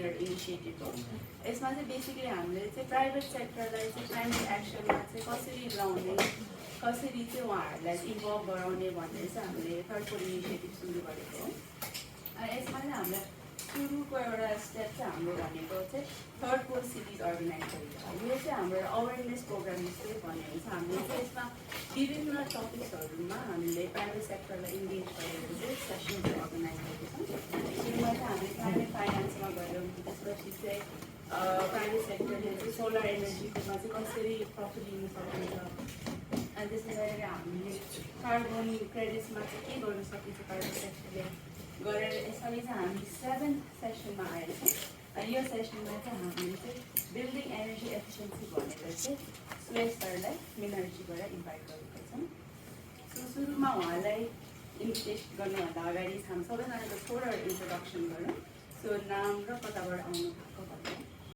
Period initiative हो। यसमा चाहिँ बेसिकली हामीले चाहिँ प्राइभेट सेक्टरलाई चाहिँ क्लाइमेट एक्सनमा चाहिँ कसरी ल्याउने, कसरी चाहिँ उहाँहरूलाई इन्भल्भ गराउने भनेर चाहिँ हामीले थर्ड कोर इनिसिएटिभ सुरु गरेको हो। यसमा चाहिँ हामीले सुरुको एउटा स्टेप चाहिँ हाम्रो भनेको चाहिँ थर्ड कोर सिटिज अर्गनाइज गरेको। यो चाहिँ हाम्रो अवेरनेस प्रोग्राम जस्तै भनेको छ। हामीले चाहिँ यसमा विभिन्न टपिक्सहरूमा हामीले प्राइभेट सेक्टरलाई इन्गेज गरेर चाहिँ सेसनहरू अर्गनाइज गरेको छौँ। सुरुमा चाहिँ हामीले क्लाइमेट फाइनेन्समा गऱ्यौँ, त्यसपछि चाहिँ प्राइभेट सेक्टरले चाहिँ सोलर एनर्जीकोमा चाहिँ कसरी प्रफिट लिन सकिन्छ, अनि त्यसै गरेर हामीले कार्बन क्रेडिट्समा चाहिँ के गर्न सकिन्छ प्राइभेट सेक्टरले गरेर यसरी चाहिँ हामी 7th सेसनमा आएको छौँ। यो सेसनमा चाहिँ हामीले चाहिँ बिल्डिङ एनर्जी एफिसियन्सी भनेर चाहिँ सुरेश सरलाई मिनर्जीबाट इन्भाइट गरेका छौँ। सो सुरुमा उहाँलाई इन्भिटेसन गर्नुभन्दा अगाडि हामी सबैजनाको थोरै इन्ट्रोडक्सन गरौँ। सो नाम र कताबाट आउनु भएको